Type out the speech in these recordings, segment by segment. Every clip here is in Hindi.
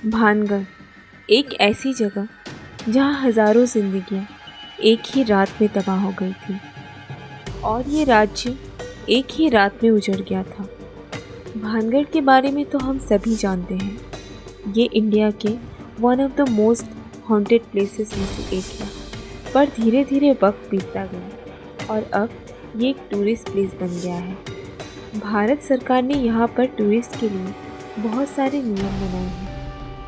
भानगढ़ एक ऐसी जगह जहाँ हजारों जिंदगियाँ एक ही रात में तबाह हो गई थी और ये राज्य एक ही रात में उजड़ गया था। भानगढ़ के बारे में तो हम सभी जानते हैं। ये इंडिया के one of the most haunted places में से एक है। पर धीरे धीरे वक्त बीतता गया और अब ये एक टूरिस्ट प्लेस बन गया है। भारत सरकार ने यहाँ पर टूरिस्ट के लिए बहुत सारे नियम बनाए हैं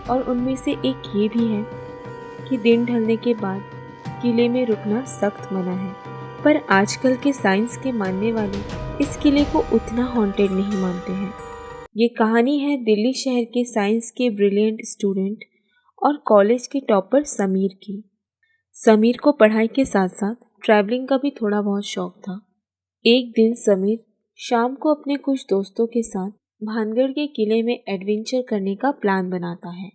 और उनमें से एक ये भी है कि दिन ढलने के बाद किले में रुकना सख्त मना है। पर आजकल के साइंस के मानने वाले इस किले को उतना हॉन्टेड नहीं मानते हैं। ये कहानी है दिल्ली शहर के साइंस के ब्रिलियंट स्टूडेंट और कॉलेज के टॉपर समीर की। समीर को पढ़ाई के साथ साथ ट्रैवलिंग का भी थोड़ा बहुत शौक था। एक दिन समीर शाम को अपने कुछ दोस्तों के साथ भानगढ़ के किले में एडवेंचर करने का प्लान बनाता है।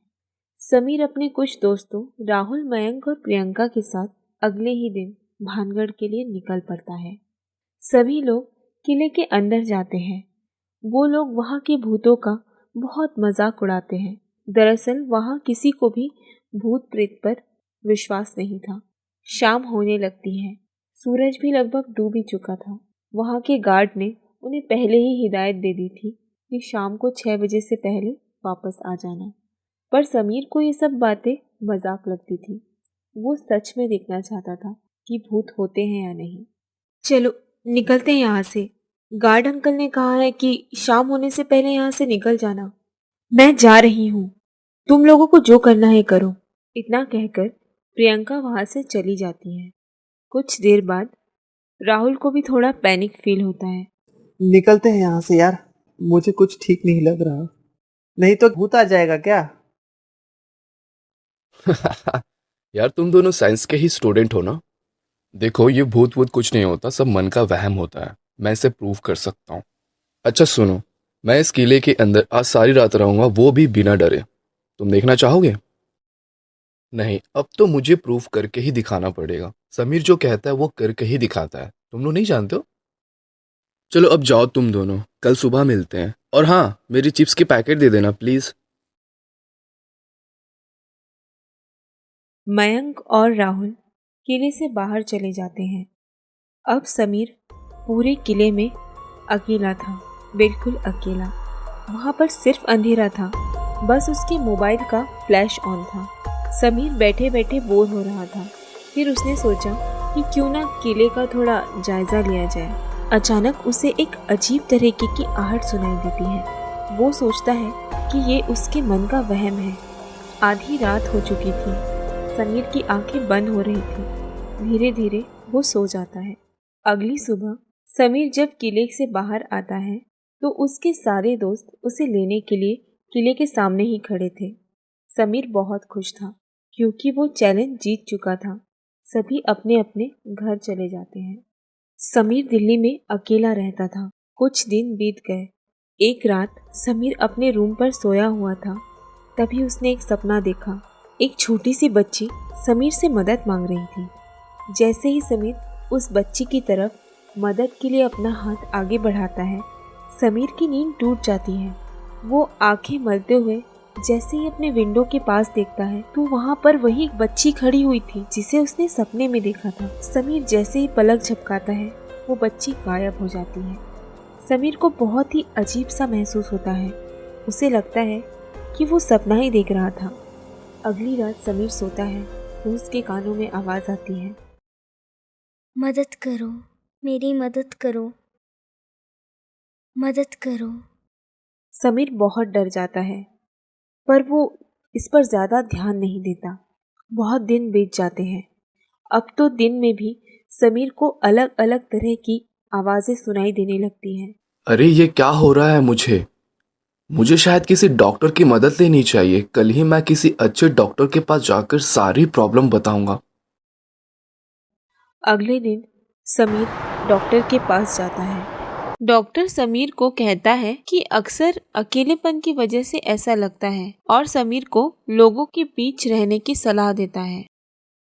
समीर अपने कुछ दोस्तों राहुल, मयंक और प्रियंका के साथ अगले ही दिन भानगढ़ के लिए निकल पड़ता है। सभी लोग किले के अंदर जाते हैं। वो लोग वहाँ के भूतों का बहुत मजाक उड़ाते हैं। दरअसल वहाँ किसी को भी भूत प्रेत पर विश्वास नहीं था। शाम होने लगती है। सूरज भी लगभग डूब ही चुका था। वहाँ के गार्ड ने उन्हें पहले ही हिदायत दे दी थी कि शाम को 6 बजे से पहले वापस आ जाना। पर समीर को ये सब बातें मजाक लगती थी। वो सच में देखना चाहता था कि भूत होते हैं या नहीं। चलो निकलते हैं यहाँ से। गार्ड अंकल ने कहा है कि शाम होने से पहले यहाँ से निकल जाना। मैं जा रही हूँ, तुम लोगों को जो करना है करो। इतना कहकर प्रियंका वहाँ से चली जाती है। कुछ देर बाद राहुल को भी थोड़ा पैनिक फील होता है। निकलते हैं यहाँ से यार, मुझे कुछ ठीक नहीं लग रहा। नहीं तो भूत आ जाएगा क्या? यार तुम दोनों साइंस के ही स्टूडेंट हो ना। देखो ये भूत वूत कुछ नहीं होता, सब मन का वहम होता है। मैं इसे प्रूव कर सकता हूँ। अच्छा सुनो, मैं इस किले के अंदर आज सारी रात रहूंगा, वो भी बिना डरे। तुम देखना चाहोगे? नहीं, अब तो मुझे प्रूव करके ही दिखाना पड़ेगा। समीर जो कहता है वो करके ही दिखाता है। तुम लोग नहीं जानते हो? चलो अब जाओ तुम दोनों, कल सुबह मिलते हैं। और हाँ, मेरी चिप्स के पैकेट दे देना प्लीज। मयंक और राहुल किले से बाहर चले जाते हैं। अब समीर पूरे किले में अकेला था, बिल्कुल अकेला। वहाँ पर सिर्फ अंधेरा था, बस उसके मोबाइल का फ्लैश ऑन था। समीर बैठे बैठे बोर हो रहा था। फिर उसने सोचा कि क्यों ना किले का थोड़ा जायजा लिया जाए। अचानक उसे एक अजीब तरीके की आहट सुनाई देती है। वो सोचता है कि ये उसके मन का वहम है। आधी रात हो चुकी थी। समीर की आंखें बंद हो रही थी। धीरे धीरे वो सो जाता है। अगली सुबह समीर जब किले से बाहर आता है तो उसके सारे दोस्त उसे लेने के लिए किले के सामने ही खड़े थे। समीर बहुत खुश था क्योंकि वो चैलेंज जीत चुका था। सभी अपने अपने घर चले जाते हैं। समीर दिल्ली में अकेला रहता था। कुछ दिन बीत गए। एक रात समीर अपने रूम पर सोया हुआ था। तभी उसने एक सपना देखा। एक छोटी सी बच्ची समीर से मदद मांग रही थी। जैसे ही समीर उस बच्ची की तरफ मदद के लिए अपना हाथ आगे बढ़ाता है, समीर की नींद टूट जाती है। वो आंखें मलते हुए जैसे ही अपने विंडो के पास देखता है तो वहाँ पर वही एक बच्ची खड़ी हुई थी जिसे उसने सपने में देखा था। समीर जैसे ही पलक झपकाता है वो बच्ची गायब हो जाती है। समीर को बहुत ही अजीब सा महसूस होता है। उसे लगता है कि वो सपना ही देख रहा था। अगली रात समीर सोता है तो उसके कानों में आवाज आती है, मदद करो, मेरी मदद करो, मदद करो। समीर बहुत डर जाता है पर वो इस पर ज़्यादा ध्यान नहीं देता। बहुत दिन बीत जाते हैं। अब तो दिन में भी समीर को अलग अलग तरह की आवाज़ें सुनाई देने लगती हैं। अरे ये क्या हो रहा है? मुझे शायद किसी डॉक्टर की मदद लेनी चाहिए। कल ही मैं किसी अच्छे डॉक्टर के पास जाकर सारी प्रॉब्लम बताऊंगा। अगले दिन समीर डॉक्टर के पास जाता है। डॉक्टर समीर को कहता है कि अक्सर अकेलेपन की वजह से ऐसा लगता है और समीर को लोगों के बीच रहने की सलाह देता है।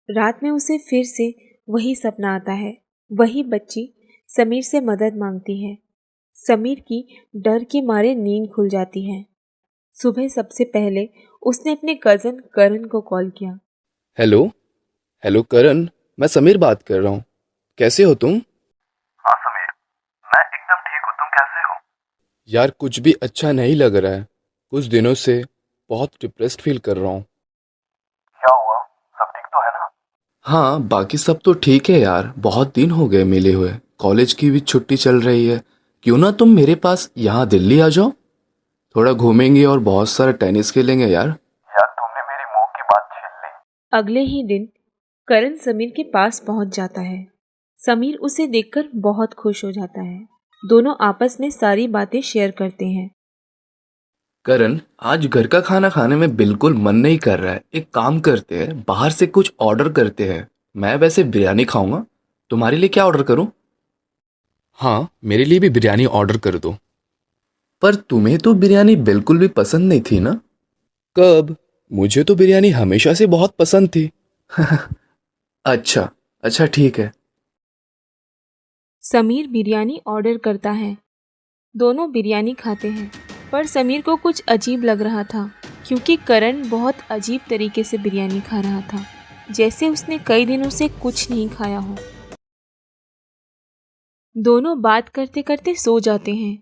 रात में उसे फिर से वही सपना आता है। वही बच्ची समीर से मदद मांगती है। समीर की डर के मारे नींद खुल जाती है। सुबह सबसे पहले उसने अपने कज़न करण को कॉल किया। हेलो हेलो करण, मैं समीर बात कर रहा हूँ। कैसे हो तुम? हाँ समीर, मैं एकदम ठीक हूँ। तुम कैसे हो? यार कुछ भी अच्छा नहीं लग रहा है। कुछ दिनों से बहुत डिप्रेस्ड फील कर रहा हूँ। क्या हुआ? सब ठीक तो है ना? हाँ, बाकी सब तो ठीक है यार। बहुत दिन हो गए मिले हुए। कॉलेज की भी छुट्टी चल रही है। क्यों ना तुम मेरे पास यहाँ दिल्ली आ जाओ, थोड़ा घूमेंगे और बहुत सारा टेनिस खेलेंगे यार। यार तुमने मेरी मुंह की बात छीन ली। अगले ही दिन करण समीर के पास पहुंच जाता है। समीर उसे देखकर बहुत खुश हो जाता है। दोनों आपस में सारी बातें शेयर करते हैं। करण, आज घर का खाना खाने में बिल्कुल मन नहीं कर रहा है। एक काम करते हैं, बाहर से कुछ ऑर्डर करते हैं। मैं वैसे बिरयानी खाऊंगा, तुम्हारे लिए क्या ऑर्डर करूं? हाँ, मेरे लिए भी बिरयानी ऑर्डर कर दो। पर तुम्हें तो बिरयानी बिल्कुल भी पसंद नहीं थी ना? कब? मुझे तो बिरयानी हमेशा से बहुत पसंद थी। अच्छा अच्छा, ठीक है। समीर बिरयानी ऑर्डर करता है। दोनों बिरयानी खाते हैं, पर समीर को कुछ अजीब लग रहा था क्योंकि करण बहुत अजीब तरीके से बिरयानी खा रहा था, जैसे उसने कई दिनों से कुछ नहीं खाया हो। दोनों बात करते करते सो जाते हैं।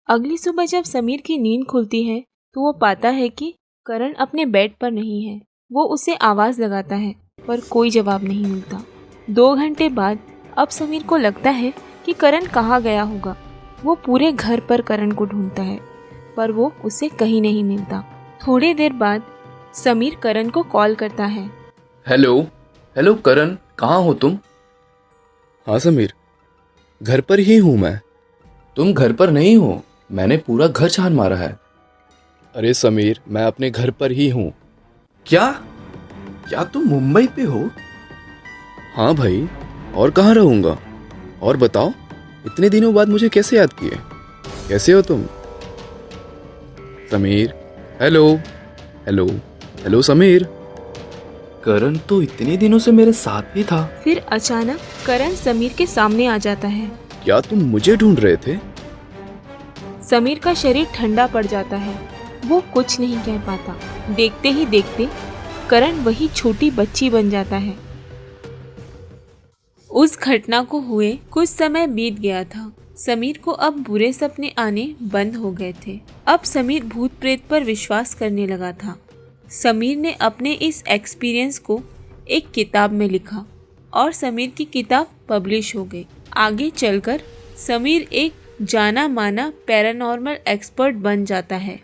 अगली सुबह जब समीर की नींद खुलती है तो वो पाता है कि करण अपने बेड पर नहीं है। वो उसे आवाज़ लगाता है पर कोई जवाब नहीं मिलता। 2 घंटे बाद अब समीर को लगता है कि करण कहाँ गया होगा। वो पूरे घर पर करण को ढूंढता है पर वो उसे कहीं नहीं मिलता। थोड़ी देर बाद समीर करण को कॉल करता है। हेलो हेलो करण, कहाँ हो तुम? हाँ समीर, घर पर ही हूँ मैं। तुम घर पर नहीं हो, मैंने पूरा घर छान मारा है। अरे समीर, मैं अपने घर पर ही हूँ। क्या क्या तुम मुंबई पे हो? हाँ भाई, और कहाँ रहूँगा? और बताओ, इतने दिनों बाद मुझे कैसे याद किए? कैसे हो तुम? Sameer, hello hello hello Sameer. Karan तो इतने दिनों से मेरे साथ ही था। फिर अचानक करण समीर के सामने आ जाता है। क्या तुम मुझे ढूंढ रहे थे? समीर का शरीर ठंडा पड़ जाता है। वो कुछ नहीं कह पाता। देखते ही देखते करण वही छोटी बच्ची बन जाता है। उस घटना को हुए कुछ समय बीत गया था। समीर को अब बुरे सपने आने बंद हो गए थे। अब समीर भूत प्रेत पर विश्वास करने लगा था। समीर ने अपने इस एक्सपीरियंस को एक किताब में लिखा और समीर की किताब पब्लिश हो गई। आगे चलकर समीर एक जाना माना पैरानॉर्मल एक्सपर्ट बन जाता है।